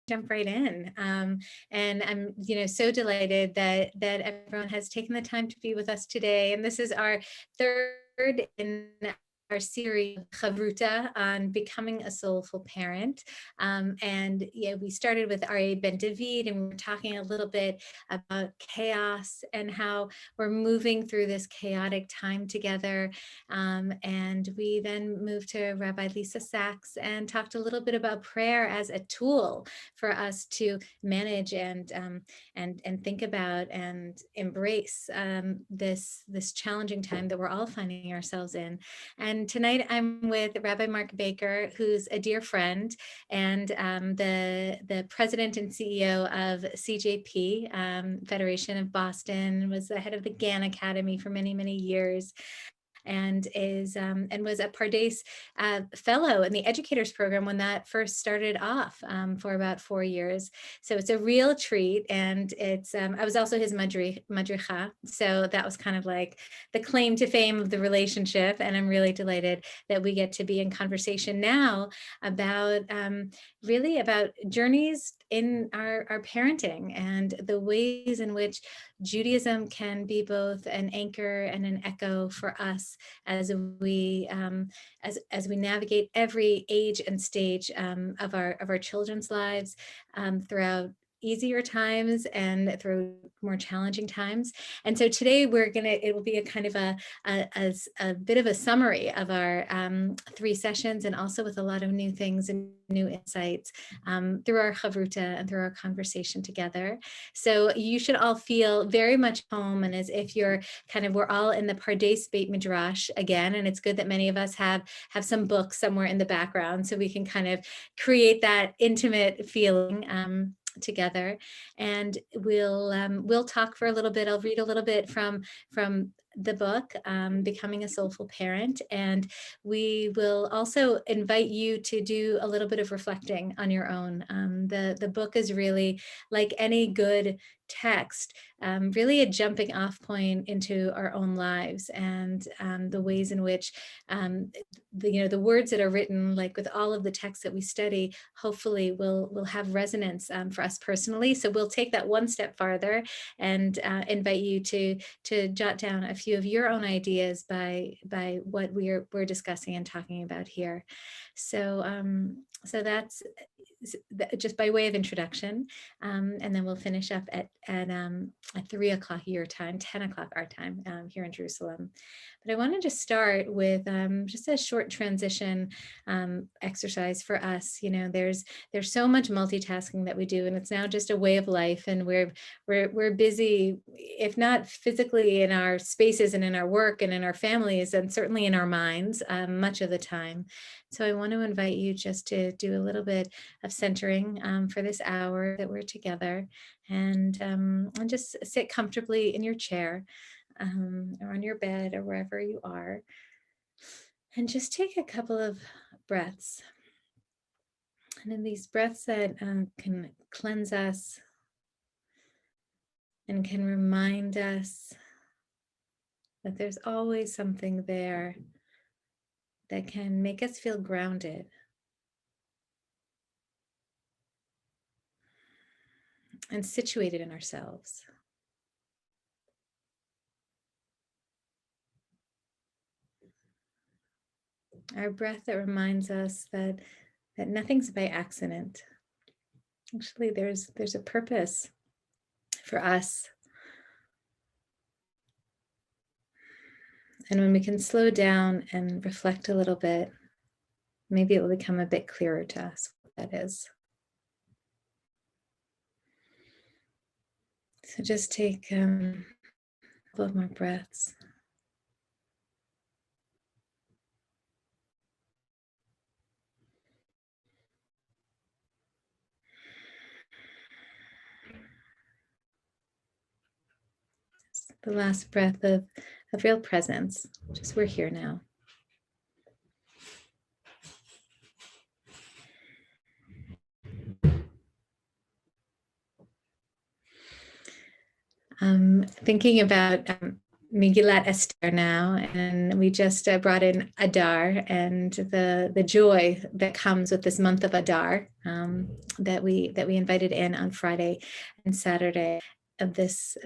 jump right in. And I'm, so delighted that everyone has taken the time to be with us today. And this is our third in our series Chavruta on becoming a soulful parent. And we started with Aryeh Ben David, and we were talking a little bit about chaos and how we're moving through this chaotic time together. And we then moved to Rabbi Lisa Sachs and talked a little bit about prayer as a tool for us to manage and think about and embrace this challenging time that we're all finding ourselves in. And tonight I'm with Rabbi Marc Baker, who's a dear friend and the president and CEO of CJP, Federation of Boston, was the head of the GAN Academy for many, many years, and was a Pardes fellow in the educators program when that first started off for about 4 years. So it's a real treat, and it's I was also his madricha, so that was kind of like the claim to fame of the relationship, and I'm really delighted that we get to be in conversation now about really about journeys in our parenting and the ways in which Judaism can be both an anchor and an echo for us as we navigate every age and stage of our children's lives throughout easier times and through more challenging times. And so today it will be a kind of a bit of a summary of our 3 sessions, and also with a lot of new things and new insights through our chavruta and through our conversation together. So you should all feel very much home, and as if you're we're all in the Pardes Beit Midrash again, and it's good that many of us have some books somewhere in the background so we can kind of create that intimate feeling together. And we'll talk for a little bit. I'll read a little bit from the book, Becoming a Soulful Parent, and we will also invite you to do a little bit of reflecting on your own. The book is really, like any good text, really a jumping off point into our own lives, and the ways in which the words that are written, like with all of the texts that we study, hopefully will have resonance for us personally. So we'll take that one step farther and invite you to jot down a few of your own ideas by what we're discussing and talking about here. So that's just by way of introduction, and then we'll finish up at 3 o'clock your time, 10 o'clock our time here in Jerusalem. But I want to just start with just a short transition exercise for us. There's so much multitasking that we do, and it's now just a way of life, and we're busy, if not physically in our spaces and in our work and in our families, and certainly in our minds much of the time. So I want to invite you just to do a little bit of centering for this hour that we're together, and just sit comfortably in your chair or on your bed or wherever you are, and just take a couple of breaths. And in these breaths that can cleanse us and can remind us that there's always something there that can make us feel grounded and situated in ourselves. Our breath that reminds us that nothing's by accident. Actually, there's a purpose for us. And when we can slow down and reflect a little bit, maybe it will become a bit clearer to us what that is. So just take a couple of more breaths. The last breath of real presence, just we're here now. Thinking about Megillat Esther now, and we just brought in Adar and the joy that comes with this month of Adar, that we invited in on Friday and Saturday of this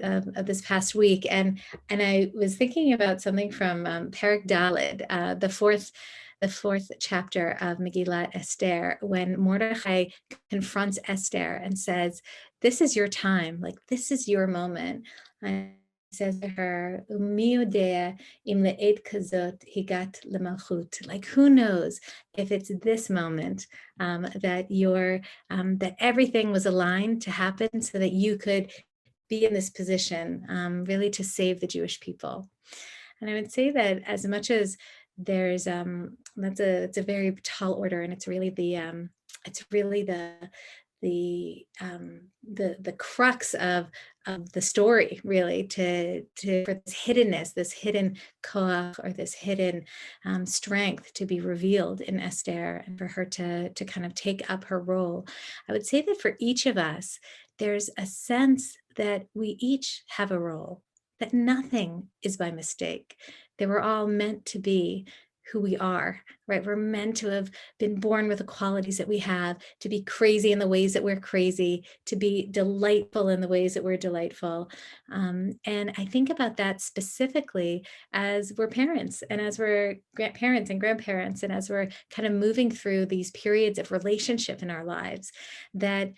past week. And I was thinking about something from Perek Daled, the fourth chapter of Megillat Esther, when Mordechai confronts Esther and says, "This is your time, like this is your moment." And says to her, "Umi yodea im le'ed kazot higat lemalchut." Like, who knows if it's this moment that that everything was aligned to happen so that you could be in this position, really to save the Jewish people. And I would say that as much as there's it's a very tall order, and it's really the crux of the story, really, to for this hiddenness, this hidden koach, or this hidden strength to be revealed in Esther, and for her to kind of take up her role. I would say that for each of us, there's a sense that we each have a role, that nothing is by mistake, that we're all meant to be who we are, right? We're meant to have been born with the qualities that we have, to be crazy in the ways that we're crazy, to be delightful in the ways that we're delightful. And I think about that specifically as we're parents, and as we're parents and grandparents, and as we're kind of moving through these periods of relationship in our lives, that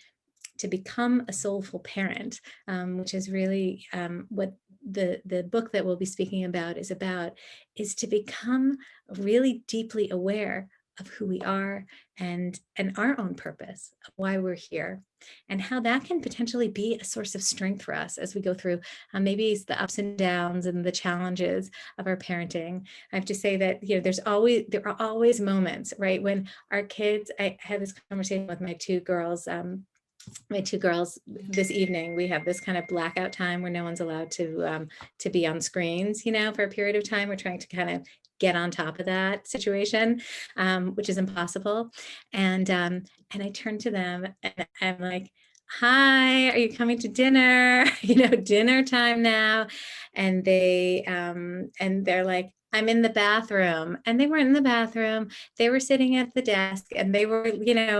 to become a soulful parent, which is really what the book that we'll be speaking about, is to become really deeply aware of who we are, and our own purpose, of why we're here, and how that can potentially be a source of strength for us as we go through maybe it's the ups and downs and the challenges of our parenting. I have to say that there are always moments, right, when our kids. I had this conversation with my two girls this evening. We have this kind of blackout time where no one's allowed to be on screens, for a period of time. We're trying to kind of get on top of that situation, which is impossible. And I turn to them and I'm like, "Hi, are you coming to dinner?" Dinner time now. And they're like, "I'm in the bathroom." And they weren't in the bathroom. They were sitting at the desk, and they were,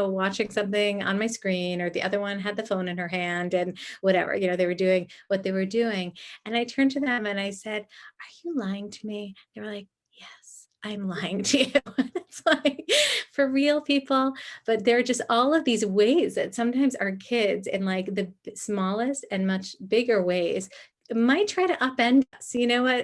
watching something on my screen, or the other one had the phone in her hand, and whatever, they were doing what they were doing. And I turned to them and I said, "Are you lying to me?" They were like, "Yes, I'm lying to you." It's like, for real, people. But there are just all of these ways that sometimes our kids, in like the smallest and much bigger ways, might try to upend us.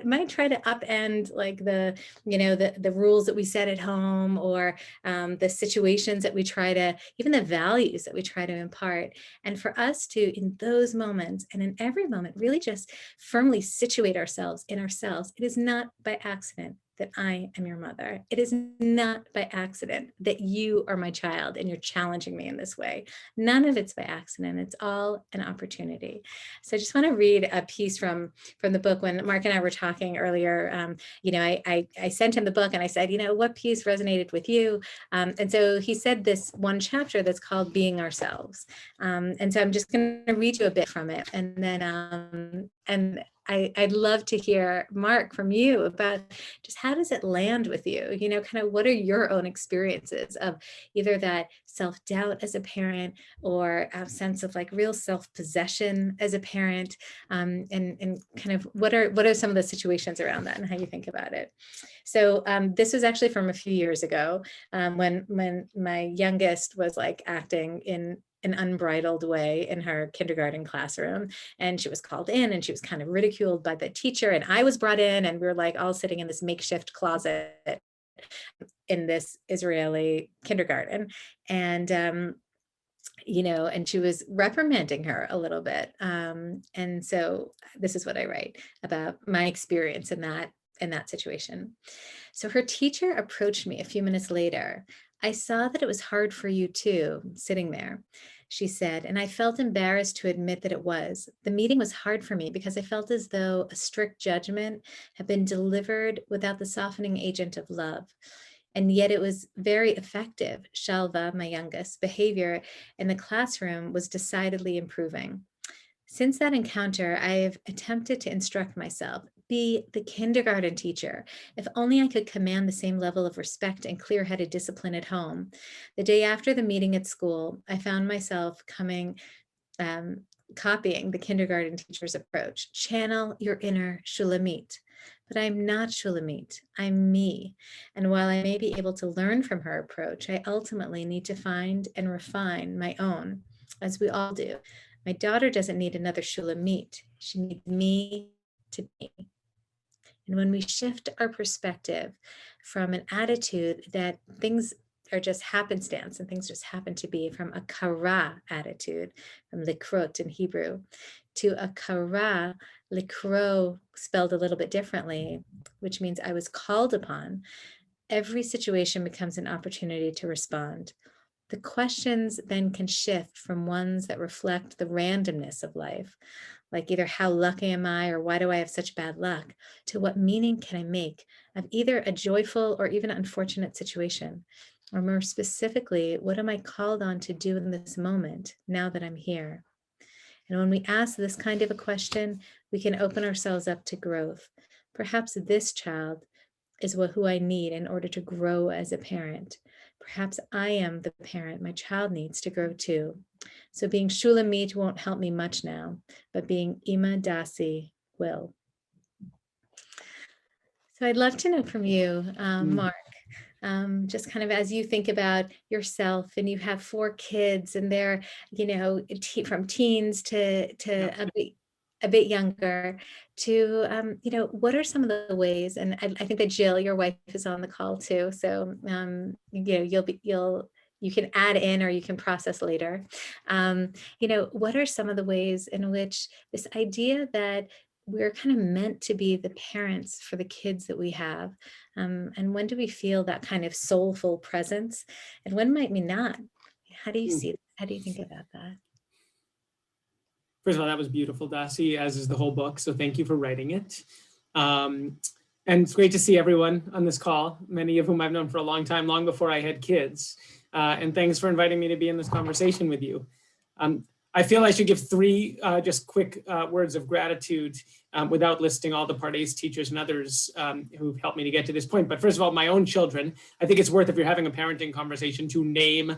Might try to upend like the rules that we set at home, or the situations that we try to, even the values that we try to impart. And for us to, in those moments and in every moment, really just firmly situate ourselves in ourselves. It is not by accident that I am your mother. It is not by accident that you are my child and you're challenging me in this way. None of it's by accident. It's all an opportunity. So I just want to read a piece from the book. When Marc and I were talking earlier, I sent him the book and I said, "What piece resonated with you?" And so he said this one chapter that's called "Being Ourselves." And so I'm just going to read you a bit from it. And then, I'd love to hear, Marc, from you about just how does it land with you? Kind of what are your own experiences of either that self-doubt as a parent, or a sense of like real self-possession as a parent, and kind of what are some of the situations around that and how you think about it. So this was actually from a few years ago, when my youngest was like acting in an unbridled way in her kindergarten classroom. And she was called in and she was kind of ridiculed by the teacher. And I was brought in, and we were like all sitting in this makeshift closet in this Israeli kindergarten. And, and she was reprimanding her a little bit. And so this is what I write about my experience in that situation. So her teacher approached me a few minutes later. "I saw that it was hard for you too, sitting there," she said, and I felt embarrassed to admit that it was. The meeting was hard for me because I felt as though a strict judgment had been delivered without the softening agent of love. And yet it was very effective. Shalva, my youngest, behavior in the classroom was decidedly improving. Since that encounter, I have attempted to instruct myself, be the kindergarten teacher. If only I could command the same level of respect and clear-headed discipline at home. The day after the meeting at school, I found myself copying the kindergarten teacher's approach. Channel your inner Shulamit. But I'm not Shulamit, I'm me. And while I may be able to learn from her approach, I ultimately need to find and refine my own, as we all do. My daughter doesn't need another Shulamit. She needs me to be. And when we shift our perspective from an attitude that things are just happenstance and things just happen to be, from a kara attitude, from likrot in Hebrew, to a kara, likro spelled a little bit differently, which means I was called upon, every situation becomes an opportunity to respond. The questions then can shift from ones that reflect the randomness of life, like either how lucky am I or why do I have such bad luck, to what meaning can I make of either a joyful or even unfortunate situation, or more specifically, what am I called on to do in this moment now that I'm here? And when we ask this kind of a question, we can open ourselves up to growth. Perhaps this child is who I need in order to grow as a parent. Perhaps I am the parent my child needs to grow too. So being Shulamit won't help me much now, but being Ima Dasee will. So I'd love to know from you, Marc, just kind of as you think about yourself, and you have 4 kids and they're, from teens to a bit younger, to, what are some of the ways, and I think that Jill, your wife, is on the call too. So, you can add in or you can process later. What are some of the ways in which this idea that we're kind of meant to be the parents for the kids that we have, and when do we feel that kind of soulful presence, and when might we not? How do you see that? How do you think about that? First of all, that was beautiful, Dasee, as is the whole book. So thank you for writing it. And it's great to see everyone on this call, many of whom I've known for a long time, long before I had kids. And thanks for inviting me to be in this conversation with you. I feel I should give 3 just quick words of gratitude without listing all the Pardes teachers and others who've helped me to get to this point. But first of all, my own children. I think it's worth, if you're having a parenting conversation, to name,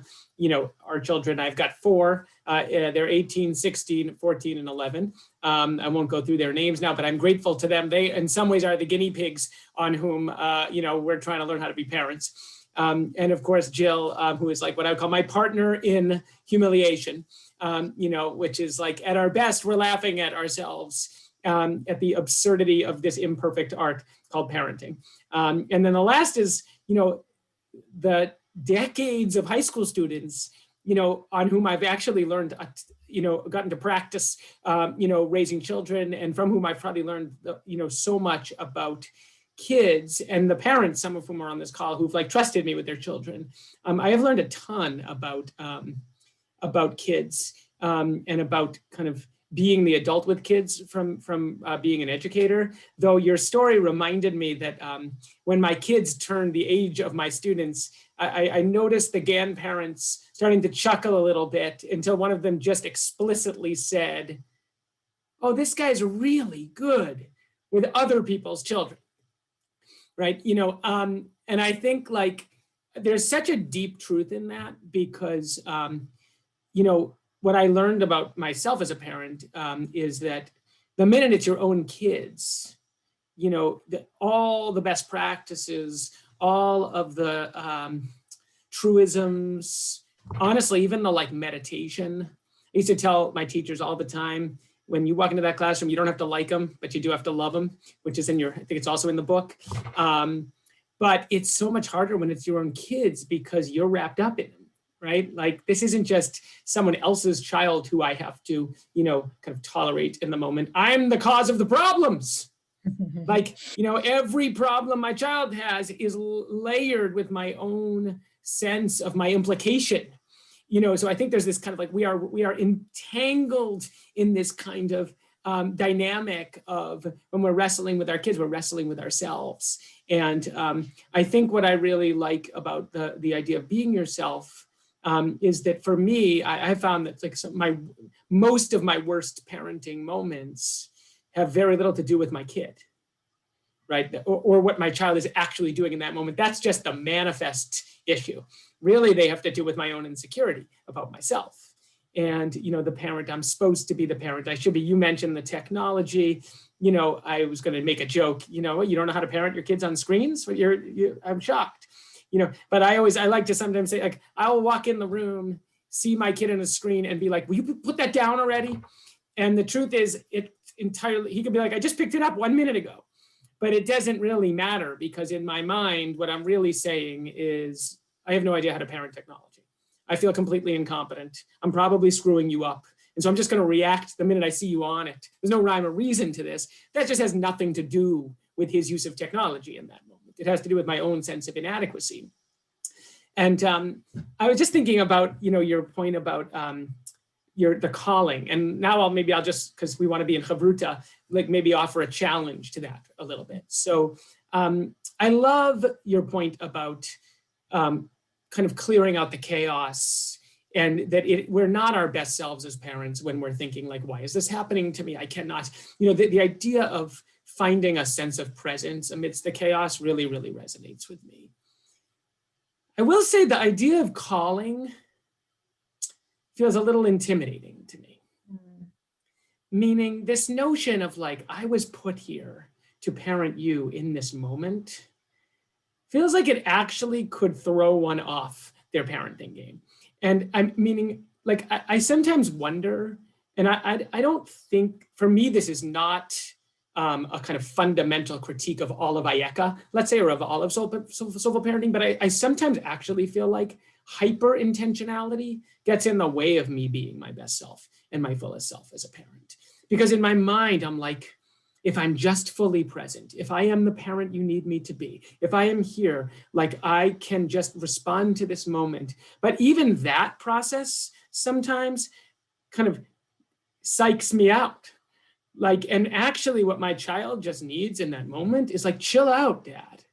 our children. I've got 4. They're 18, 16, 14, and 11. I won't go through their names now, but I'm grateful to them. They, in some ways, are the guinea pigs on whom, we're trying to learn how to be parents. And of course, Jill, who is like what I would call my partner in humiliation. Which is like, at our best, we're laughing at ourselves, at the absurdity of this imperfect art called parenting. And then the last is, the decades of high school students, on whom I've actually learned, gotten to practice, raising children, and from whom I've probably learned, so much about kids, and the parents, some of whom are on this call, who've like trusted me with their children. I have learned a ton about kids, and about kind of being the adult with kids from being an educator. Though your story reminded me that when my kids turned the age of my students, I noticed the grandparents starting to chuckle a little bit until one of them just explicitly said, "Oh, this guy's really good with other people's children," right? And I think like there's such a deep truth in that, because what I learned about myself as a parent is that the minute it's your own kids, all the best practices, all of the truisms, honestly, even the like meditation. I used to tell my teachers all the time, when you walk into that classroom, you don't have to like them, but you do have to love them, which is I think it's also in the book. But it's so much harder when it's your own kids, because you're wrapped up in them. Right? Like, this isn't just someone else's child who I have to, kind of tolerate in the moment. I'm the cause of the problems. Like, every problem my child has is layered with my own sense of my implication. So I think there's this kind of like, we are entangled in this kind of dynamic of, when we're wrestling with our kids, we're wrestling with ourselves. And I think what I really like about the idea of being yourself is that for me, I found that like most of my worst parenting moments have very little to do with my kid. right? Or what my child is actually doing in that moment. That's just the manifest issue. Really, they have to do with my own insecurity about myself. And, the parent, I'm supposed to be the parent. I should be. You mentioned the technology. I was going to make a joke, you don't know how to parent your kids on screens? But I'm shocked, but I like to sometimes say, like, I'll walk in the room, see my kid on a screen and be like, will you put that down already? And the truth is, he could be like, I just picked it up 1 minute ago. But it doesn't really matter, because in my mind, what I'm really saying is, I have no idea how to parent technology. I feel completely incompetent. I'm probably screwing you up. And so I'm just going to react the minute I see you on it. There's no rhyme or reason to this. That just has nothing to do with his use of technology in that moment. It has to do with my own sense of inadequacy. And I was just thinking about, your point about the calling. And now I'll just, because we want to be in Chavruta, like maybe offer a challenge to that a little bit. So I love your point about kind of clearing out the chaos, and that we're not our best selves as parents when we're thinking like, why is this happening to me? I cannot, the idea of finding a sense of presence amidst the chaos really, really resonates with me. I will say the idea of calling feels a little intimidating to me. Meaning this notion of like, I was put here to parent you in this moment, feels like it actually could throw one off their parenting game. And I'm meaning, like, I sometimes wonder, and I don't think, for me, this is not a kind of fundamental critique of all of Ayeka, let's say, or of all of soulful parenting, but I sometimes actually feel like hyper intentionality gets in the way of me being my best self and my fullest self as a parent. Because in my mind, I'm like, if I'm just fully present, if I am the parent you need me to be, if I am here, like I can just respond to this moment. But even that process sometimes kind of psychs me out. Like, and actually what my child just needs in that moment is like, chill out, Dad.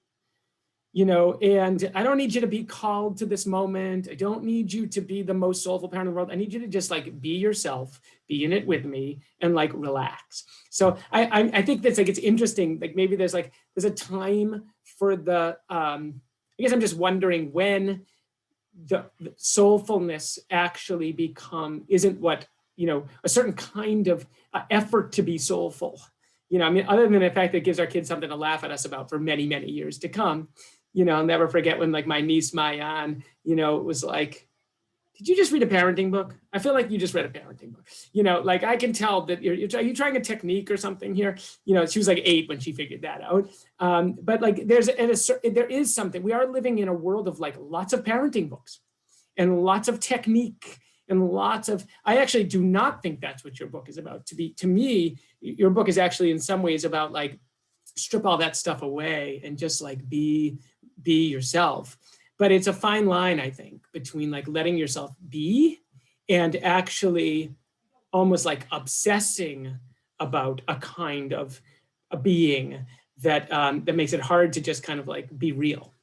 And I don't need you to be called to this moment. I don't need you to be the most soulful parent in the world. I need you to just like be yourself, be in it with me, and like relax. So I think that's like, it's interesting. Like maybe there's a time for the, I guess I'm just wondering when the soulfulness actually isn't what, a certain kind of effort to be soulful. Other than the fact that it gives our kids something to laugh at us about for many, many years to come. I'll never forget when like my niece Mayan, it was like, did you just read a parenting book? I feel like you just read a parenting book. Like I can tell that are you trying a technique or something here? She was like 8 when she figured that out. But like there is something, we are living in a world of like lots of parenting books and lots of technique and I actually do not think that's what your book is about. To me, your book is actually in some ways about like, strip all that stuff away and just like be yourself. But it's a fine line, I think, between like letting yourself be and actually almost like obsessing about a kind of a being that makes it hard to just kind of like be real.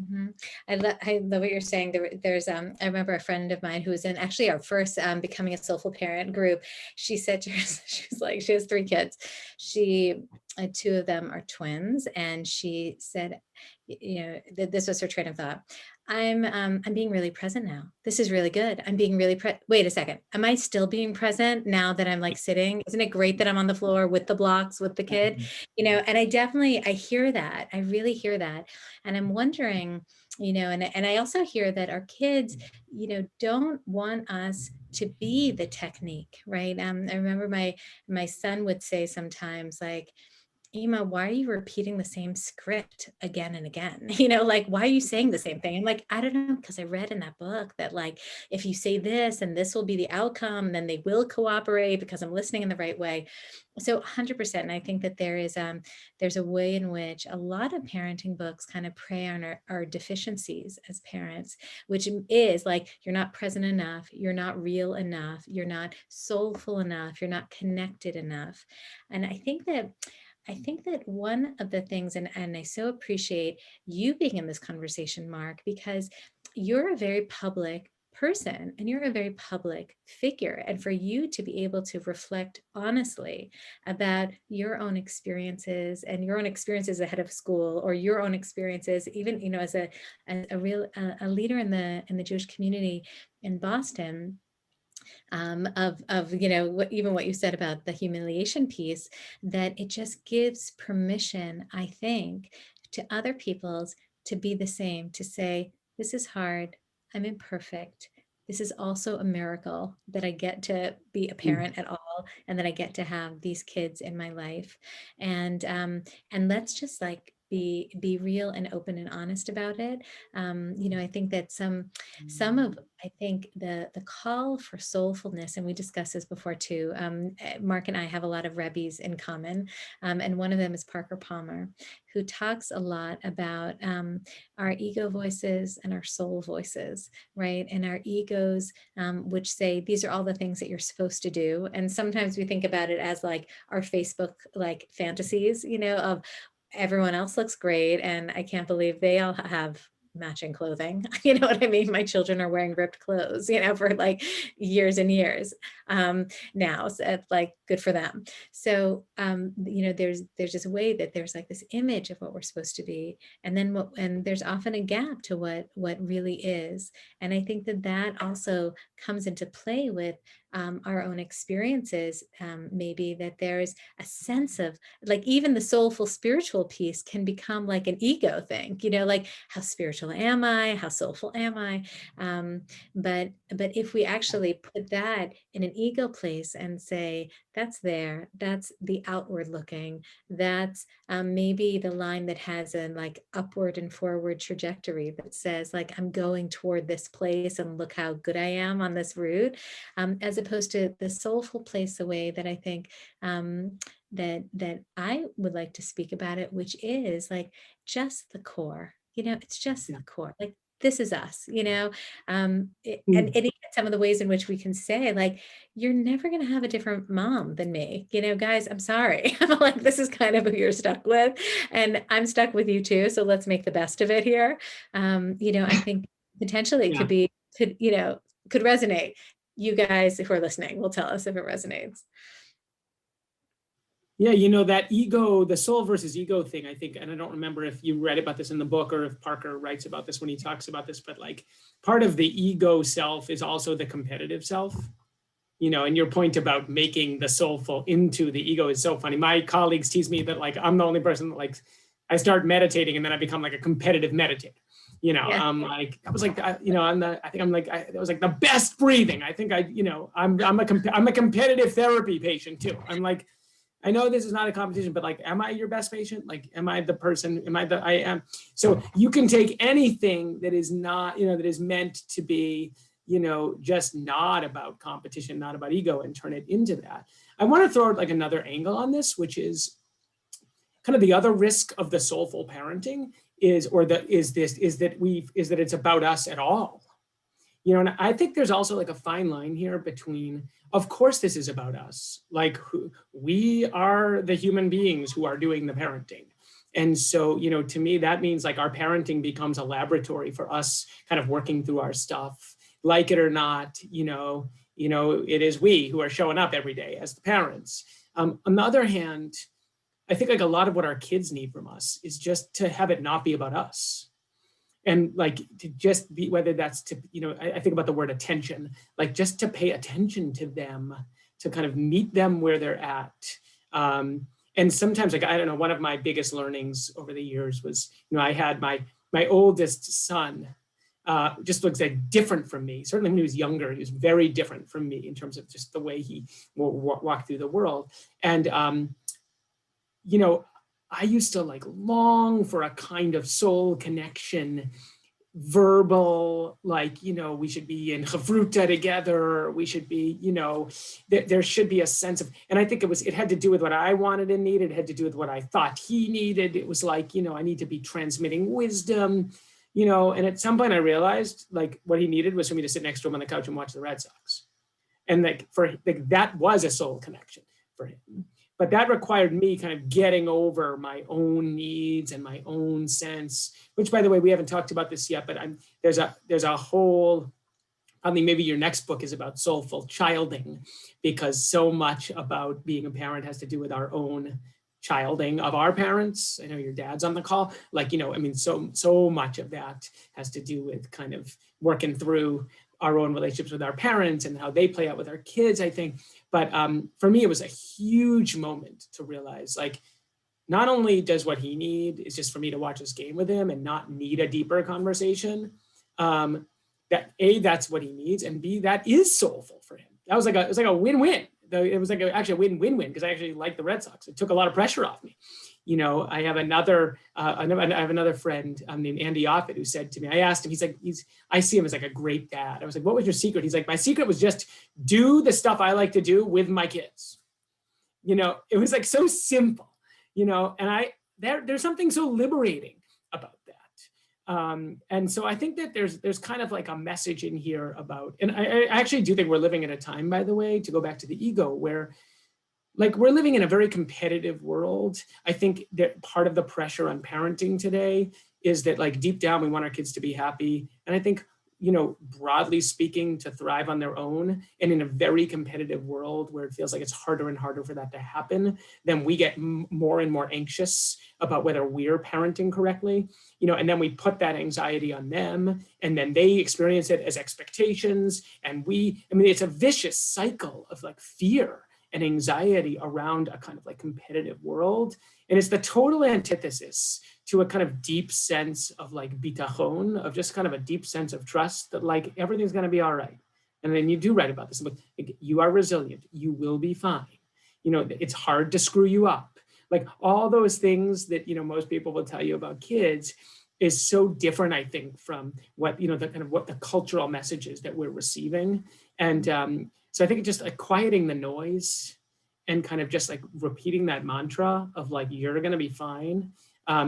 Mm-hmm. I love what you're saying. There's I remember a friend of mine who was in actually our first Becoming a Soulful Parent group. She said to her, she's like, she has 3 kids. 2 of them are twins, and she said, this was her train of thought. I'm being really present now. This is really good. I'm being really wait a second. Am I still being present now that I'm like sitting? Isn't it great that I'm on the floor with the blocks with the kid? And I hear that. I really hear that. And I'm wondering, and I also hear that our kids, don't want us to be the technique, right? I remember my son would say sometimes like, Ema, why are you repeating the same script again and again? Like, why are you saying the same thing? I'm like, I don't know, because I read in that book that like, if you say this and this will be the outcome, then they will cooperate because I'm listening in the right way. So 100%. And I think that there's a way in which a lot of parenting books kind of prey on our deficiencies as parents, which is like, you're not present enough, you're not real enough, you're not soulful enough, you're not connected enough. And I think that one of the things, and I so appreciate you being in this conversation, Marc, because you're a very public person, and you're a very public figure. And for you to be able to reflect honestly about your own experiences and your own experiences ahead of school, or your own experiences, even, you know, as a real a leader in the Jewish community in Boston, of you know, even what you said about the humiliation piece, that it just gives permission, I think, to other people's to be the same, to say, this is hard, I'm imperfect. This is also a miracle that I get to be a parent at all, and that I get to have these kids in my life. And let's just like be real and open and honest about it. You know, I think that some of, I think the call for soulfulness, and we discussed this before too. Marc and I have a lot of Rabbis in common, and one of them is Parker Palmer, who talks a lot about our ego voices and our soul voices, right? And our egos, which say these are all the things that you're supposed to do, and sometimes we think about it as like our Facebook like fantasies, you know, of everyone else looks great, and I can't believe they all have matching clothing. You know what I mean? My children are wearing ripped clothes, you know, for like years and years now. So it's like good for them. So you know, there's this way that there's like this image of what we're supposed to be, and then and there's often a gap to what really is. And I think that that also comes into play with our own experiences. Maybe that there's a sense of like, even the soulful spiritual piece can become like an ego thing, you know, like how spiritual am I? How soulful am I? But if we actually put that in an ego place and say, that's there, that's the outward looking, that's maybe the line that has a like upward and forward trajectory that says like, I'm going toward this place and look how good I am on this route, as opposed to the soulful place, the way that I think that I would like to speak about it, which is like just the core, you know, it's just the core, like this is us, you know, and even some of the ways in which we can say like, you're never going to have a different mom than me, you know, guys, I'm sorry. I'm like, this is kind of who you're stuck with, and I'm stuck with you too. So let's make the best of it here. You know, I think potentially could, you know, could resonate. You guys, if we're listening, will tell us if it resonates. Yeah, you know, that ego, the soul versus ego thing, I think, and I don't remember if you read about this in the book or if Parker writes about this when he talks about this, but like part of the ego self is also the competitive self, you know, and your point about making the soulful into the ego is so funny. My colleagues tease me that like, I'm the only person that like, I start meditating and then I become like a competitive meditator. You know, like I was like, you know, it was like the best breathing. I think you know, I'm a competitive therapy patient too. I'm like, I know this is not a competition, but like, am I your best patient? Like, am I the person? I am. So you can take anything that is not, you know, that is meant to be, you know, just not about competition, not about ego, and turn it into that. I want to throw like another angle on this, which is kind of the other risk of the soulful parenting is that it's about us at all. You know, and I think there's also like a fine line here between, of course, this is about us. Like we are the human beings who are doing the parenting. And so, you know, to me, that means like our parenting becomes a laboratory for us kind of working through our stuff, like it or not, you know, it is we who are showing up every day as the parents. On the other hand, I think like a lot of what our kids need from us is just to have it not be about us. And like to just be, whether that's to, you know, I think about the word attention, like just to pay attention to them, to kind of meet them where they're at. And sometimes, like, I don't know, one of my biggest learnings over the years was, you know, I had my oldest son just looks like different from me. Certainly when he was younger, he was very different from me in terms of just the way he walked through the world. And, you know, I used to like long for a kind of soul connection, verbal, like, you know, we should be in chavruta together. We should be, you know, there should be a sense of, and I think it had to do with what I wanted and needed. It had to do with what I thought he needed. It was like, you know, I need to be transmitting wisdom, you know, and at some point I realized like what he needed was for me to sit next to him on the couch and watch the Red Sox. And like that was a soul connection for him. But that required me kind of getting over my own needs and my own sense, which, by the way, we haven't talked about this yet, but there's a whole I mean, maybe your next book is about soulful childing, because so much about being a parent has to do with our own childing of our parents. I know your dad's on the call. Like, I mean, so much of that has to do with kind of working through our own relationships with our parents and how they play out with our kids, I think. But for me, it was a huge moment to realize, like, not only does what he need is just for me to watch this game with him and not need a deeper conversation, that A, that's what he needs, and B, that is soulful for him. It was like a win-win. It was like actually a win-win-win, because I actually like the Red Sox. It took a lot of pressure off me. I have another friend named Andy Offit, who said to me, I asked him, I see him as like a great dad. I was like, what was your secret? He's like, my secret was just do the stuff I like to do with my kids. It was like so simple, and there's something so liberating about that. And so I think that there's kind of like a message in here about, and I actually do think we're living in a time, by the way, to go back to the ego, where like we're living in a very competitive world. I think that part of the pressure on parenting today is that, like, deep down we want our kids to be happy. And I think, broadly speaking, to thrive on their own. And in a very competitive world where it feels like it's harder and harder for that to happen, then we get more and more anxious about whether we're parenting correctly, and then we put that anxiety on them, and then they experience it as expectations. And it's a vicious cycle of like fear and anxiety around a kind of like competitive world. And it's the total antithesis to a kind of deep sense of like bitachon, of just kind of a deep sense of trust that like everything's going to be all right. And then you do write about this, but you are resilient, you will be fine. It's hard to screw you up. Like all those things that, most people will tell you about kids is so different, I think, from what, the kind of what the cultural messages that we're receiving. And so I think just like quieting the noise and kind of just like repeating that mantra of like, you're going to be fine,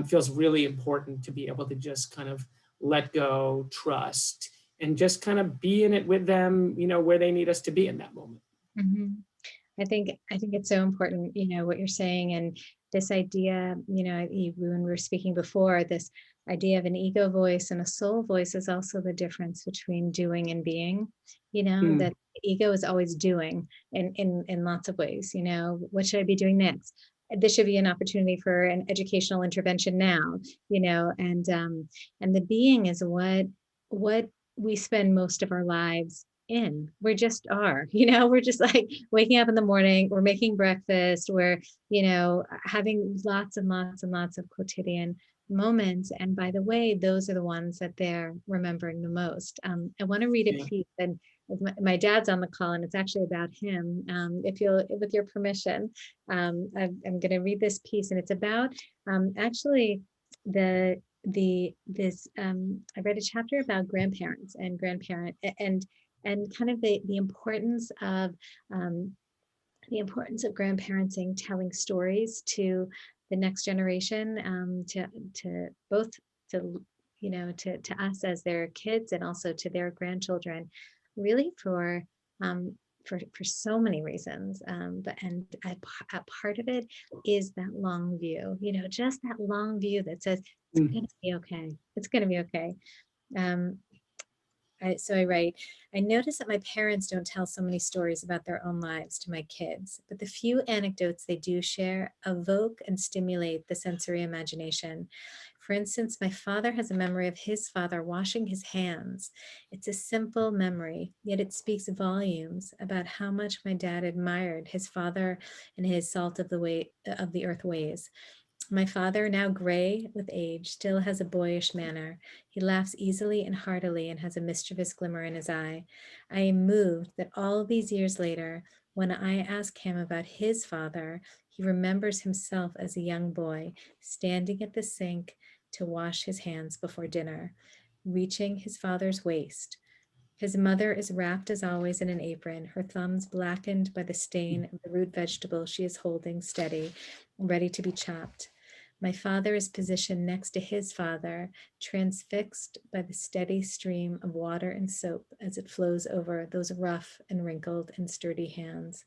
feels really important to be able to just kind of let go, trust, and just kind of be in it with them, where they need us to be in that moment. Mm-hmm. I think it's so important, what you're saying, and this idea, when we were speaking before, this idea of an ego voice and a soul voice is also the difference between doing and being. That the ego is always doing in lots of ways. What should I be doing next? This should be an opportunity for an educational intervention now. And the being is what we spend most of our lives in. We just are, we're just like waking up in the morning, we're making breakfast, we're, having lots and lots and lots of quotidian moments. And by the way, those are the ones that they're remembering the most. I want to read a piece, and my dad's on the call, and it's actually about him. With your permission, I'm going to read this piece, and it's about actually I read a chapter about grandparents and kind of the importance of grandparenting, telling stories to the next generation, to both to us as their kids and also to their grandchildren, really for so many reasons. But a part of it is that long view, just that long view that says it's going to be okay. It's going to be okay. So I write, I notice that my parents don't tell so many stories about their own lives to my kids, but the few anecdotes they do share evoke and stimulate the sensory imagination. For instance, my father has a memory of his father washing his hands. It's a simple memory, yet it speaks volumes about how much my dad admired his father and his salt of the earth ways. My father, now gray with age, still has a boyish manner. He laughs easily and heartily and has a mischievous glimmer in his eye. I am moved that all these years later, when I ask him about his father, he remembers himself as a young boy, standing at the sink to wash his hands before dinner, reaching his father's waist. His mother is wrapped as always in an apron, her thumbs blackened by the stain of the root vegetable she is holding steady, ready to be chopped. My father is positioned next to his father, transfixed by the steady stream of water and soap as it flows over those rough and wrinkled and sturdy hands.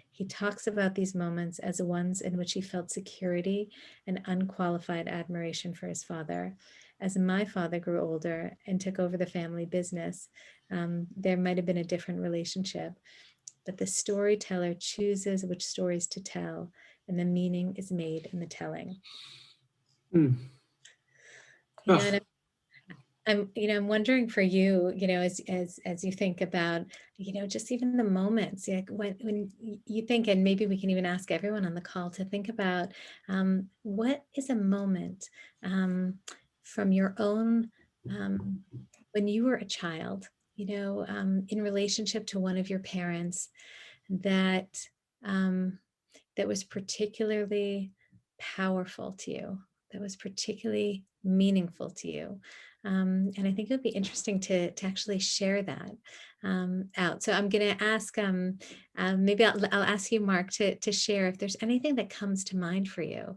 He talks about these moments as ones in which he felt security and unqualified admiration for his father. as my father grew older and took over the family business, there might have been a different relationship. But the storyteller chooses which stories to tell, and the meaning is made in the telling. Mm. You know, and I'm wondering for you, as you think about, just even the moments, like when you think, and maybe we can even ask everyone on the call to think about, what is a moment from your own, when you were a child, in relationship to one of your parents that that was particularly powerful to you, that was particularly meaningful to you. And I think it would be interesting to actually share that out. So I'm going to ask, maybe I'll ask you, Marc, to share if there's anything that comes to mind for you,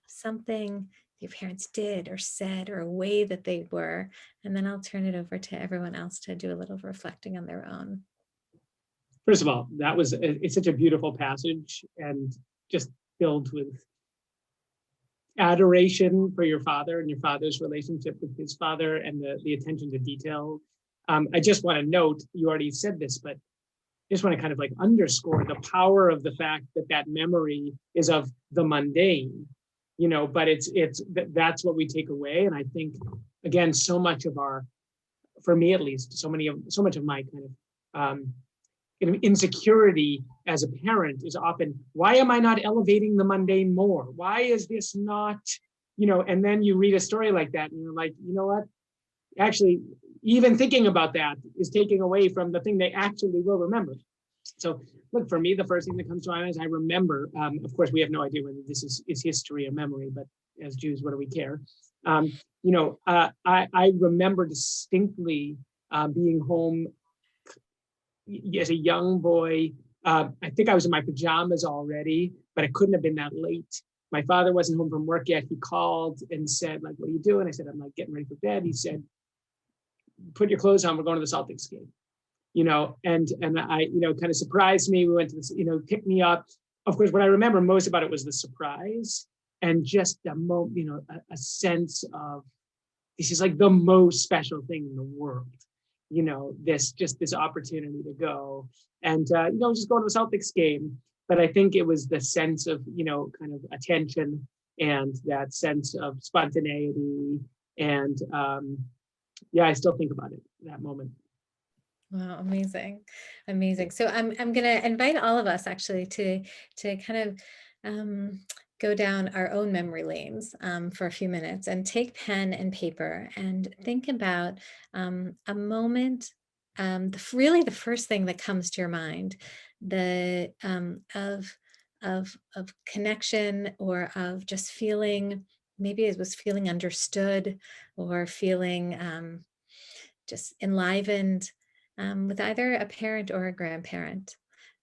something your parents did or said, or a way that they were, and then I'll turn it over to everyone else to do a little reflecting on their own. First of all, it's such a beautiful passage, and just filled with adoration for your father and your father's relationship with his father, and the attention to detail. I just want to note, you already said this, but just want to kind of like underscore the power of the fact that memory is of the mundane, but that's what we take away. And I think, again, so much of for me at least, so much of my kind of insecurity as a parent is often, why am I not elevating the mundane more? Why is this not, and then you read a story like that and you're like, you know what? Actually, even thinking about that is taking away from the thing they actually will remember. So look, for me, the first thing that comes to mind is I remember, of course, we have no idea whether this is history or memory, but as Jews, what do we care? I remember distinctly being home as a young boy. I think I was in my pajamas already, but it couldn't have been that late. My father wasn't home from work yet. He called and said, like, what are you doing? I said, I'm like getting ready for bed. He said, put your clothes on, we're going to the Celtics game. And I, kind of surprised me. We went to this, picked me up. Of course, what I remember most about it was the surprise and just a moment, a sense of, this is like the most special thing in the world. This opportunity to go and, just go to the Celtics game. But I think it was the sense of, kind of attention and that sense of spontaneity. And I still think about it, that moment. Wow, amazing. Amazing. So I'm going to invite all of us actually to kind of go down our own memory lanes for a few minutes and take pen and paper and think about a moment, really the first thing that comes to your mind, of connection, or of just feeling, maybe it was feeling understood, or feeling just enlivened with either a parent or a grandparent,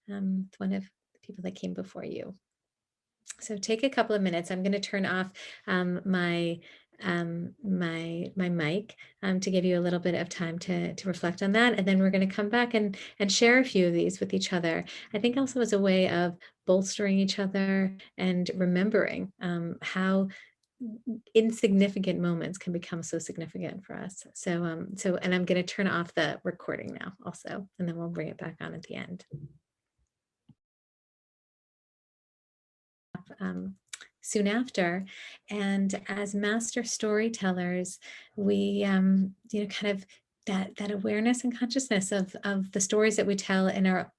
one of the people that came before you. So take a couple of minutes. I'm going to turn off my mic to give you a little bit of time to reflect on that, and then we're going to come back and share a few of these with each other. I think also as a way of bolstering each other and remembering how insignificant moments can become so significant for us. So and I'm going to turn off the recording now also, and then we'll bring it back on at the end. Soon after, and as master storytellers, we kind of that awareness and consciousness of the stories that we tell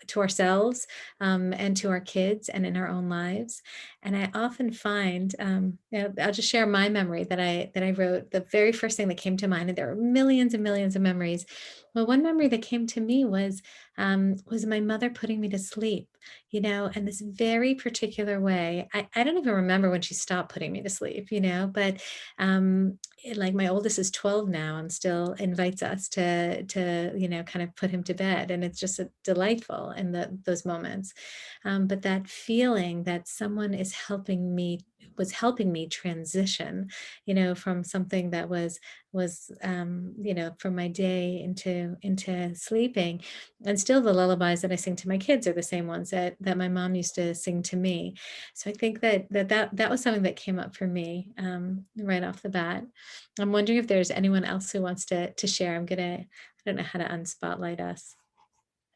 to ourselves and to our kids and in our own lives. And I often find, I'll just share my memory that I wrote. The very first thing that came to mind, and there are millions and millions of memories. Well, one memory that came to me was my mother putting me to sleep, in this very particular way. I don't even remember when she stopped putting me to sleep, but like my oldest is 12 now and still invites us to kind of put him to bed. And it's just delightful in those moments. But that feeling that someone is helping me was helping me transition, from something that was, from my day into sleeping. And still the lullabies that I sing to my kids are the same ones that my mom used to sing to me. So I think that was something that came up for me right off the bat. I'm wondering if there's anyone else who wants to share. I don't know how to unspotlight us.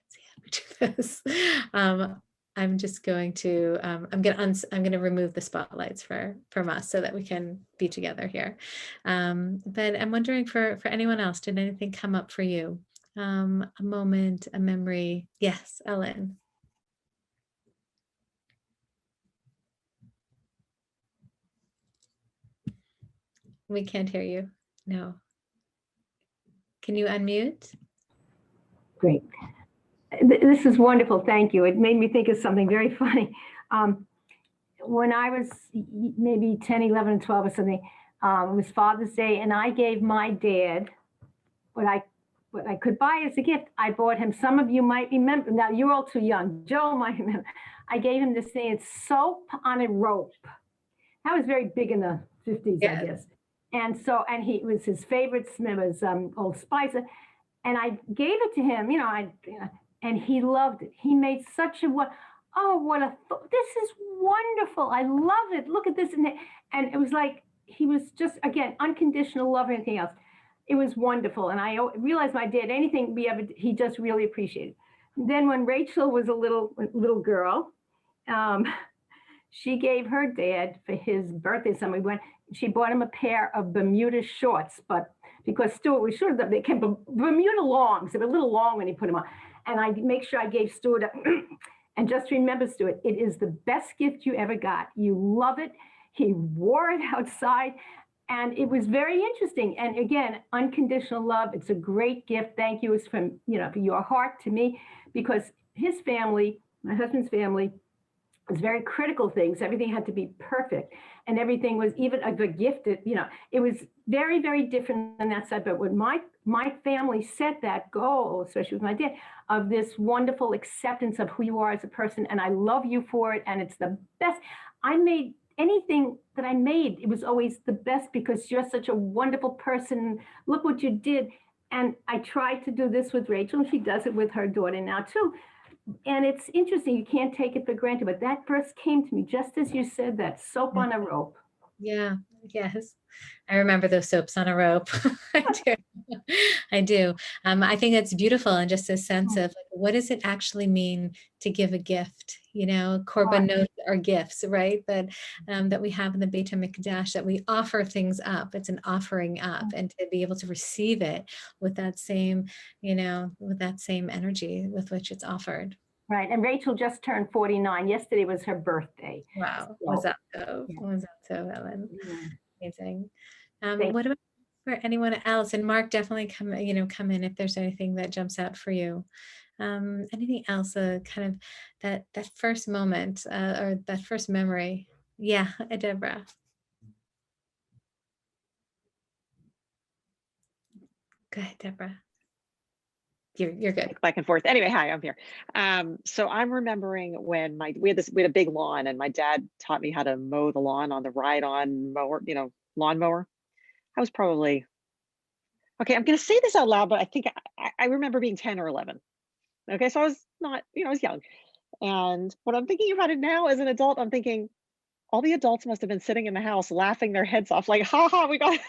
Let's see how we do this. I'm just going to, I'm going to remove the spotlights from us so that we can be together here. But I'm wondering for anyone else, did anything come up for you? A moment, a memory? Yes, Ellen. We can't hear you. No. Can you unmute? Great. This is wonderful. Thank you. It made me think of something very funny. When I was maybe 10, 11, and 12 or something, it was Father's Day, and I gave my dad what I could buy as a gift. I bought him, some of you might remember, now you're all too young, Joe might remember. I gave him this thing, it's soap on a rope. That was very big in the 50s, yeah. I guess. And it was his favorite smell was Old Spice. And I gave it to him, and he loved it. He made such this is wonderful. I love it. Look at this. And it was like, he was just, again, unconditional love or anything else. It was wonderful. And I realized my dad, anything he just really appreciated. Then when Rachel was a little girl, she gave her dad for his birthday, she bought him a pair of Bermuda shorts, but because Stuart was sure that they came Bermuda longs, they were a little long when he put them on. And I make sure I gave Stuart and just remember, Stuart, it is the best gift you ever got. You love it. He wore it outside, and it was very interesting. And again, unconditional love. It's a great gift. Thank you. It's from, for your heart to me, because his family, my husband's family, was very critical things. Everything had to be perfect, and everything was even the gift. It was very, very different on that side. But when my family set that goal, especially with my dad, of this wonderful acceptance of who you are as a person, and I love you for it, and it's the best. I made anything that I made, it was always the best because you're such a wonderful person. Look what you did. And I tried to do this with Rachel, and she does it with her daughter now too. And it's interesting, you can't take it for granted, but that verse came to me just as you said that, soap on a rope. Yeah, yes. I remember those soaps on a rope. I do. I think that's beautiful, and just a sense of what does it actually mean to give a gift? Korban notes are gifts, right? That we have in the Beit HaMikdash, that we offer things up. It's an offering up, and to be able to receive it with that same, energy with which it's offered. Right. And Rachel just turned 49. Yesterday was her birthday. Wow. Was that so, Ellen? Yeah. Amazing. What about for anyone else? And Marc, definitely come in if there's anything that jumps out for you. Anything else, kind of that first moment or that first memory? Yeah, Deborah. Go ahead, Deborah. You're good. Back and forth. Anyway, hi, I'm here. So I'm remembering when we had a big lawn, and my dad taught me how to mow the lawn on the ride-on mower, lawnmower. I was probably, okay, I'm going to say this out loud, but I think I remember being 10 or 11. Okay, so I was not, I was young. And when I'm thinking about it now as an adult, I'm thinking all the adults must have been sitting in the house laughing their heads off, like, ha ha, we got to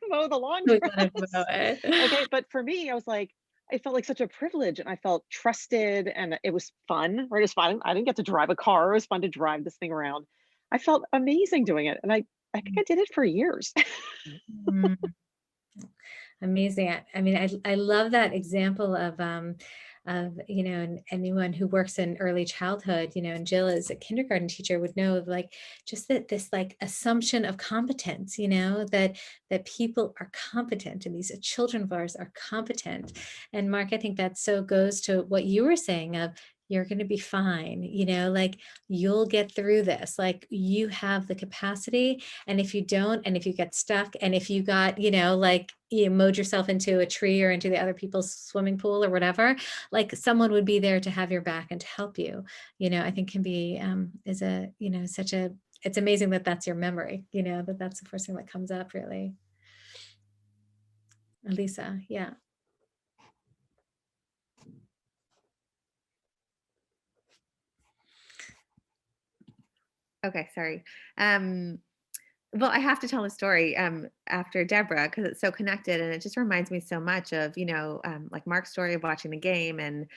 mow the lawn. Okay, but for me, I was like, it felt like such a privilege, and I felt trusted, and it was fun, right? It was fun. I didn't get to drive a car. It was fun to drive this thing around. I felt amazing doing it. And I think I did it for years. Amazing. I mean, I love that example of anyone who works in early childhood, and Jill as a kindergarten teacher would know of just this assumption of competence, that people are competent, and these children of ours are competent. And Marc, I think that so goes to what you were saying of, you're going to be fine, you'll get through this, you have the capacity. And if you don't, and if you get stuck, and if you got, you mowed yourself into a tree or into the other people's swimming pool or whatever, someone would be there to have your back and to help you, I think can be, is a, such a it's amazing that that's your memory, you know, that that's the first thing that comes up, really. Elisa, yeah. Okay, sorry. Well, I have to tell a story after Deborah because it's so connected, and it just reminds me so much of, you know, like Marc's story of watching the game, and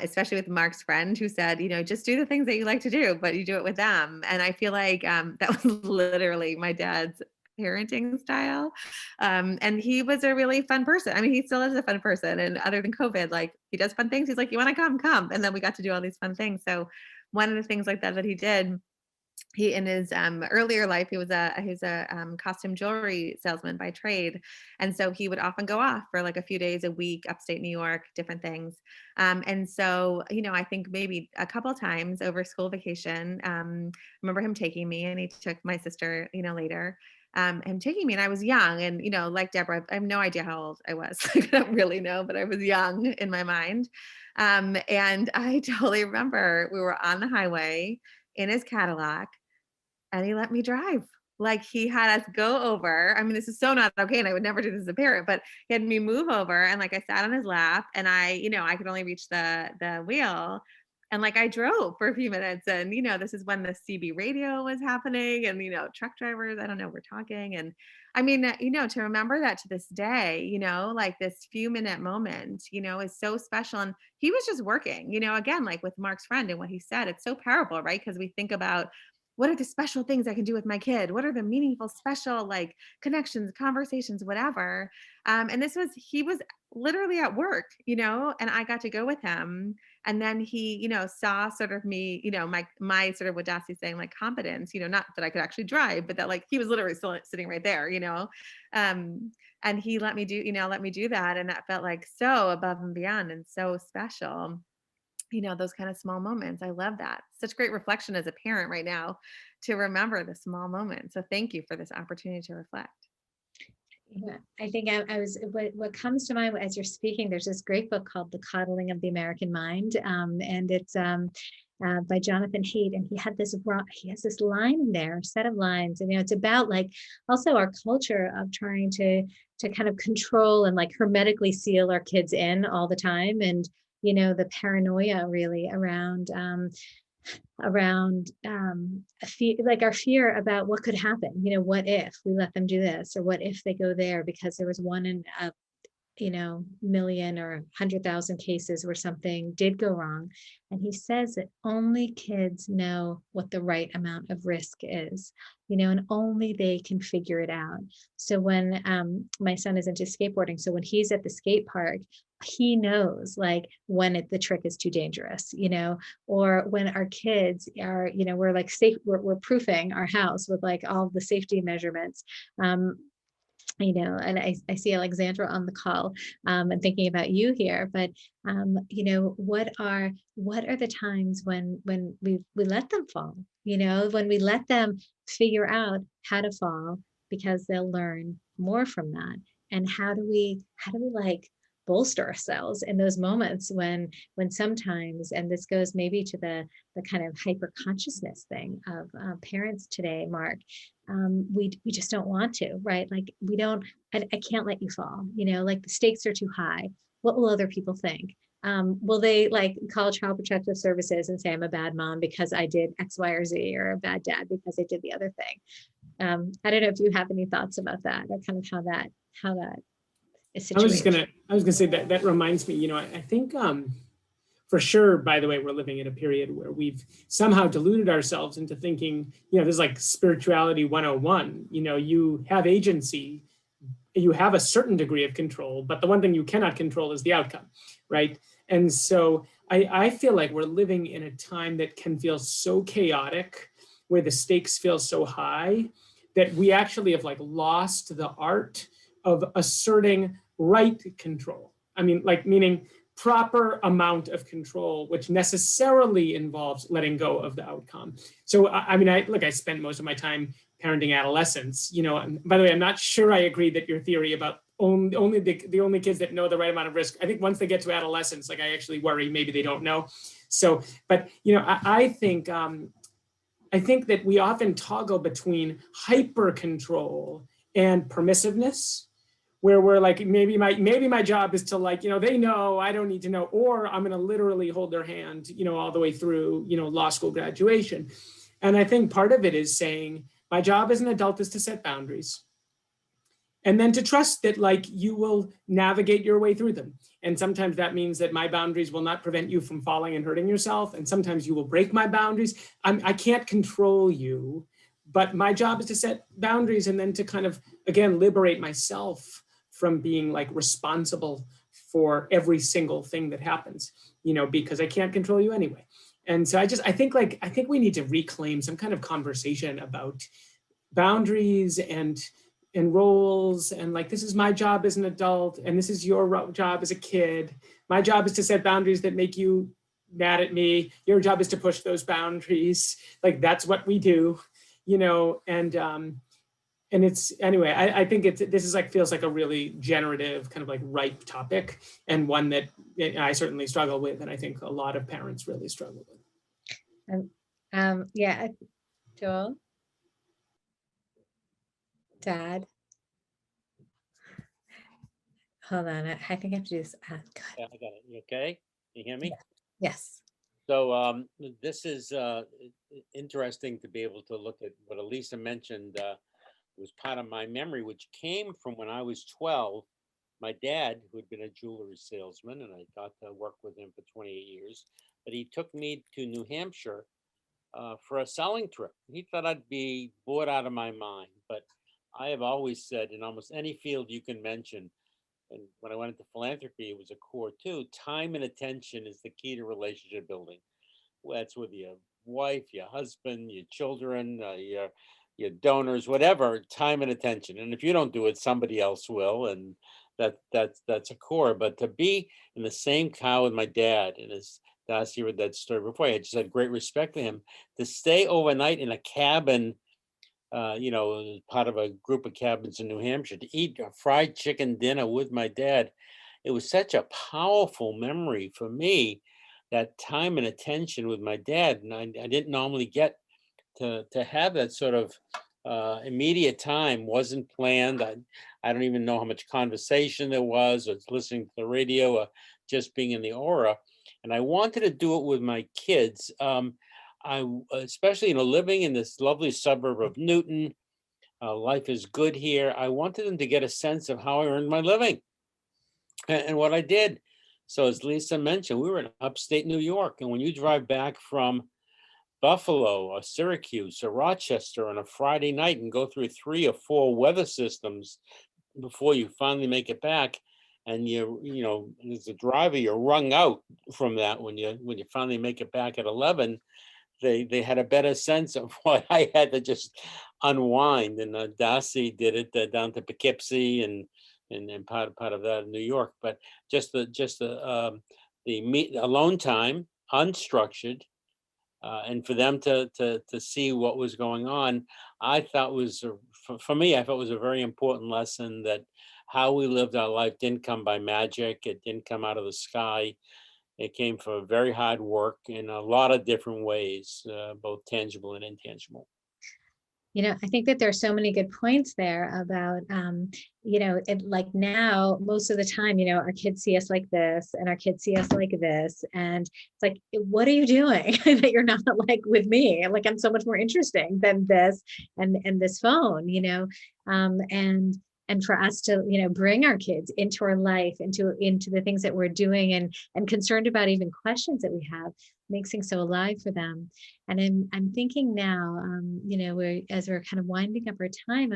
especially with Marc's friend who said, you know, just do the things that you like to do, but you do it with them. And I feel like that was literally my dad's parenting style. And he was a really fun person. I mean, he still is a fun person. And other than COVID, like he does fun things. He's like, you want to come, come. And then we got to do all these fun things. So one of the things like that he did, he in his earlier life, he was a costume jewelry salesman by trade, and so he would often go off for like a few days a week, upstate New York, different things. And so, you know, I think maybe a couple of times over school vacation, I remember him taking me, and he took my sister, you know, later. Him taking me, and I was young, and you know, like Deborah, I have no idea how old I was. I don't really know, but I was young in my mind. And I totally remember we were on the highway in his Cadillac, and he let me drive. Like he had us go over. I mean, this is so not okay, and I would never do this as a parent, but he had me move over, and like I sat on his lap, and I, you know, I could only reach the wheel. And like I drove for a few minutes, and you know, this is when the CB radio was happening, and you know, truck drivers, I don't know, were talking. And I mean, you know, to remember that to this day, you know, like this few minute moment, you know, is so special. And he was just working, you know, again, like with Marc's friend and what he said, it's so powerful, right? Because we think about what are the special things I can do with my kid? What are the meaningful, special, like connections, conversations, whatever. And he was literally at work, you know, and I got to go with him. And then he, you know, saw sort of me, you know, my sort of what Dasee's saying, like competence, you know, not that I could actually drive, but that like he was literally still sitting right there, you know. And he let me do that. And that felt like so above and beyond and so special. You know, those kind of small moments. I love that. Such great reflection as a parent right now to remember the small moments. So thank you for this opportunity to reflect. Yeah, I think I was, what comes to mind as you're speaking, there's this great book called The Coddling of the American Mind. And it's by Jonathan Haidt. And he has this line in there, a set of lines, and, you know, it's about like also our culture of trying to kind of control and like hermetically seal our kids in all the time. And, you know, the paranoia really around like our fear about what could happen, you know, what if we let them do this, or what if they go there, because there was one in a, you know, million or 100,000 cases where something did go wrong. And he says that only kids know what the right amount of risk is, you know, and only they can figure it out. So when my son is into skateboarding, so when he's at the skate park, he knows like when the trick is too dangerous, you know, or when our kids are, you know, we're like safe, we're proofing our house with like all the safety measurements. You know, and I see Alexandra on the call, and thinking about you here, but you know, what are the times when we let them fall, you know, when we let them figure out how to fall, because they'll learn more from that. And how do we like bolster ourselves in those moments when sometimes, and this goes maybe to the kind of hyper consciousness thing of parents today, Marc, we just don't want to, right? Like I can't let you fall, you know, like the stakes are too high. What will other people think? Will they like call Child Protective Services and say I'm a bad mom because I did X, Y, or Z, or a bad dad because I did the other thing? I don't know if you have any thoughts about that, or kind of how that is situated. I was gonna say that reminds me, you know, I think for sure, by the way, we're living in a period where we've somehow deluded ourselves into thinking, you know, there's like spirituality 101, you know, you have agency, you have a certain degree of control, but the one thing you cannot control is the outcome, right? And so I feel like we're living in a time that can feel so chaotic, where the stakes feel so high, that we actually have like lost the art of asserting right control. I mean, like meaning proper amount of control, which necessarily involves letting go of the outcome. So, I mean, I spent most of my time parenting adolescents, you know, and by the way, I'm not sure I agree that your theory about only the only kids that know the right amount of risk, I think once they get to adolescence, like I actually worry maybe they don't know. So, but, you know, I think I think that we often toggle between hyper control and permissiveness, where we're like, maybe my job is to like, they know, I don't need to know, or I'm going to literally hold their hand, all the way through, law school graduation. And I think part of it is saying, my job as an adult is to set boundaries. And then to trust that like you will navigate your way through them. And sometimes that means that my boundaries will not prevent you from falling and hurting yourself. And sometimes you will break my boundaries. I can't control you, but my job is to set boundaries and then to kind of, again, liberate myself from being like responsible for every single thing that happens, because I can't control you anyway. And so I think we need to reclaim some kind of conversation about boundaries and roles, and like, this is my job as an adult and this is your job as a kid. My job is to set boundaries that make you mad at me. Your job is to push those boundaries. Like, that's what we do, and it's, anyway, I think this is like, feels like a really generative kind of like ripe topic, and one that I certainly struggle with, and I think a lot of parents really struggle with. Yeah, Joel? Dad? Hold on, I think I have to do this. God. Yeah, I got it. You okay? Can you hear me? Yes. So this is interesting to be able to look at what Elisa mentioned. Was part of my memory, which came from when I was 12. My dad, who had been a jewelry salesman, and I got to work with him for 28 years, but he took me to New Hampshire for a selling trip. He thought I'd be bored out of my mind, but I have always said, in almost any field you can mention, and when I went into philanthropy, it was a core too, time and attention is the key to relationship building. Well, that's with your wife, your husband, your children, your donors, whatever, time and attention. And if you don't do it, somebody else will. And that's a core. But to be in the same car with my dad, and as Dasee read that story before, I just had great respect for him, to stay overnight in a cabin, part of a group of cabins in New Hampshire, to eat a fried chicken dinner with my dad. It was such a powerful memory for me, that time and attention with my dad. And I didn't normally get to have that sort of immediate time. Wasn't planned. I don't even know how much conversation there was, or listening to the radio, or just being in the aura. And I wanted to do it with my kids. I especially, living in this lovely suburb of Newton, life is good here. I wanted them to get a sense of how I earned my living and what I did. So as Lisa mentioned, we were in upstate New York, and when you drive back from Buffalo or Syracuse or Rochester on a Friday night and go through 3 or 4 weather systems before you finally make it back, and as a driver, you're wrung out from that when you finally make it back at 11. They had a better sense of what I had to just unwind, and Dasee did it down to Poughkeepsie and part of that in New York. But just the alone time, unstructured, and for them to see what was going on, I thought was for me, I thought was a very important lesson, that how we lived our life didn't come by magic. It didn't come out of the sky. It came from very hard work in a lot of different ways, both tangible and intangible. I think that there are so many good points there about, like now, most of the time, our kids see us like this and our kids see us like this. And it's like, what are you doing that you're not like with me? Like, I'm so much more interesting than this and this phone, and for us to, bring our kids into our life, into the things that we're doing and concerned about even questions that we have, makes things so alive for them. And I'm thinking now, as we're kind of winding up our time,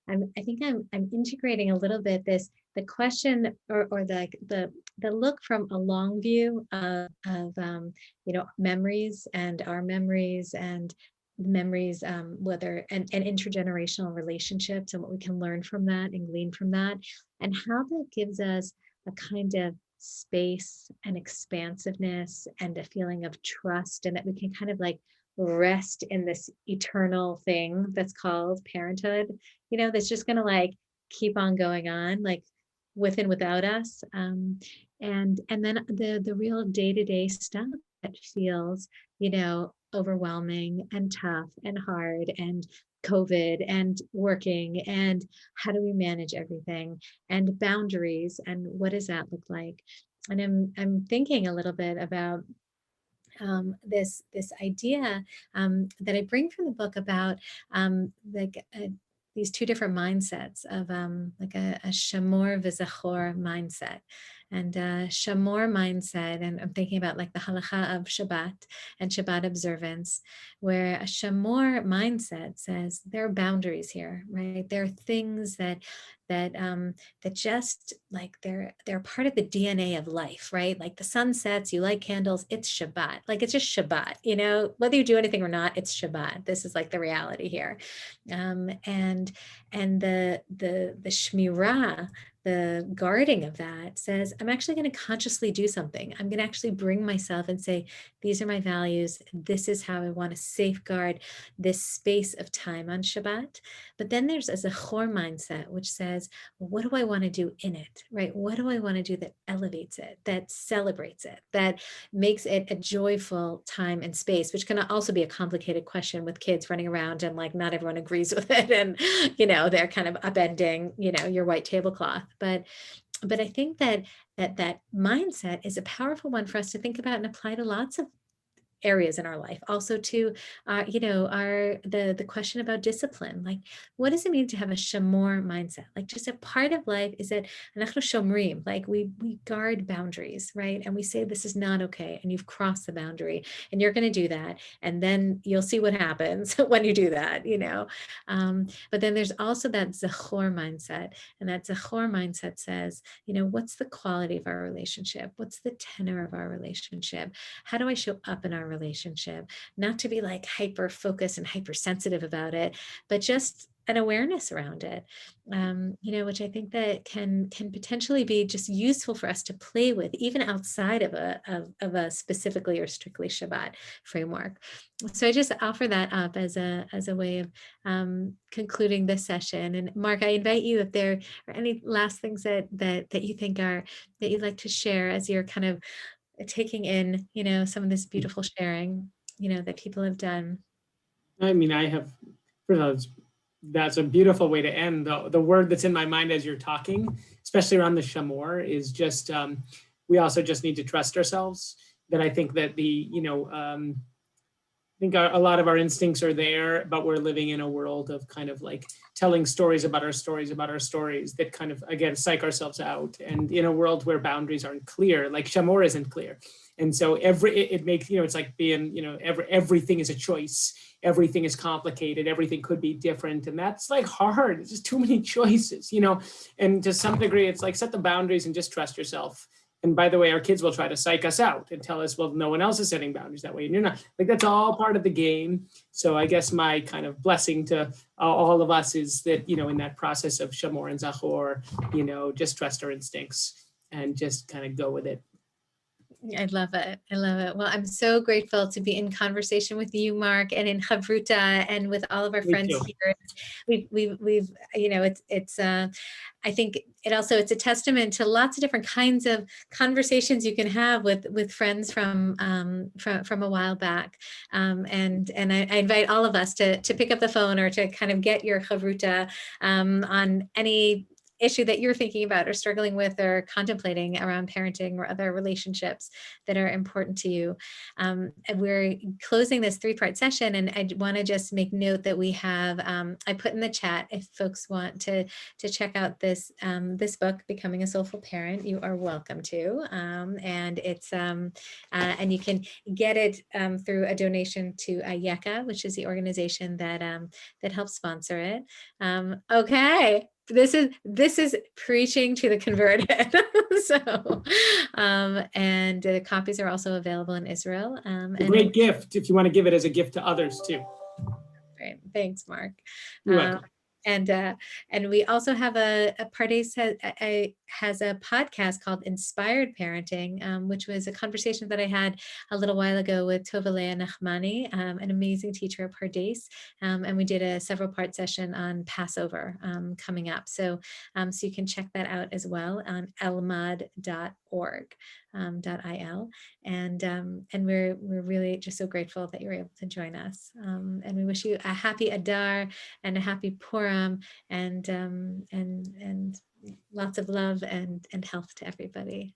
I think I'm integrating a little bit the question or the look from a long view of memories and our memories and memories, whether and intergenerational relationships and what we can learn from that and glean from that, and how that gives us a kind of space and expansiveness and a feeling of trust, and that we can kind of like rest in this eternal thing that's called parenthood, that's just going to like keep on going on, like with and without us, and then the real day-to-day stuff that feels overwhelming and tough and hard and COVID and working, and how do we manage everything, and boundaries, and what does that look like? And I'm thinking a little bit about this idea that I bring from the book about these two different mindsets of like a shamor v'zachor mindset. And shamor mindset, and I'm thinking about like the halacha of Shabbat and Shabbat observance, where a shamor mindset says there are boundaries here, right? There are things that just like they're part of the DNA of life, right? Like the sun sets, you light candles, it's Shabbat. Like it's just Shabbat, you know, whether you do anything or not, it's Shabbat. This is like the reality here. And the shmirah, the guarding of that says, I'm actually going to consciously do something. I'm going to actually bring myself and say, these are my values. This is how I want to safeguard this space of time on Shabbat. But then there's a zachor mindset, which says, well, what do I want to do in it, right? What do I want to do that elevates it, that celebrates it, that makes it a joyful time and space, which can also be a complicated question with kids running around and like not everyone agrees with it. And, you know, they're kind of upending, you know, your white tablecloth. But I think that mindset is a powerful one for us to think about and apply to lots of areas in our life. Also to, you know, the question about discipline. Like, what does it mean to have a shamor mindset? Like, just a part of life is that anachnu shomrim, like we guard boundaries, right? And we say this is not okay, and you've crossed the boundary, and you're going to do that, and then you'll see what happens when you do that, you know. But then there's also that zachor mindset, and that zachor mindset says, you know, what's the quality of our relationship? What's the tenor of our relationship? How do I show up in our relationship? Not to be like hyper focused and hypersensitive about it, but just an awareness around it, you know, which I think that can potentially be just useful for us to play with, even outside of a specifically or strictly Shabbat framework. So I just offer that up as a way of concluding this session. And Marc, I invite you, if there are any last things that you think that you'd like to share as you're kind of taking in, you know, some of this beautiful sharing, you know, that people have done. I mean, that's a beautiful way to end. The word that's in my mind as you're talking, especially around the shamor, is just, we also just need to trust ourselves. That I think that I think a lot of our instincts are there, but we're living in a world of kind of like telling stories about our stories that kind of, again, psych ourselves out. And in a world where boundaries aren't clear, like shamor isn't clear. And so it makes, you know, it's like being, you know, everything is a choice. Everything is complicated. Everything could be different. And that's like hard. It's just too many choices, you know, and to some degree, it's like set the boundaries and just trust yourself. And by the way, our kids will try to psych us out and tell us, well, no one else is setting boundaries that way. And you're not. Like, that's all part of the game. So I guess my kind of blessing to all of us is that, you know, in that process of shamor and zachor, you know, just trust our instincts and just kind of go with it. I love it. I love it. Well, I'm so grateful to be in conversation with you, Marc, and in Chavruta, and with all of our friends here. We've, you know, it's I think it's a testament to lots of different kinds of conversations you can have with friends from a while back. And I invite all of us to pick up the phone or to kind of get your Chavruta on any issue that you're thinking about or struggling with or contemplating around parenting or other relationships that are important to you. And we're closing this 3-part session, and I want to just make note that we have, I put in the chat, if folks want to check out this book, Becoming a Soulful Parent, you are welcome to. And it's and you can get it through a donation to Ayeka, which is the organization that helps sponsor it. Okay. This is preaching to the converted. So, and the copies are also available in Israel. A great gift if you want to give it as a gift to others too. Great, thanks, Marc. You're welcome. And we also have a Pardes has a podcast called Inspired Parenting, which was a conversation that I had a little while ago with Tovalea Nachmani, an amazing teacher at Pardes. And we did a several part session on Passover coming up. So you can check that out as well on elmad.org. .il, and we're really just so grateful that you're able to join us, and we wish you a happy Adar and a happy Purim, and lots of love and health to everybody.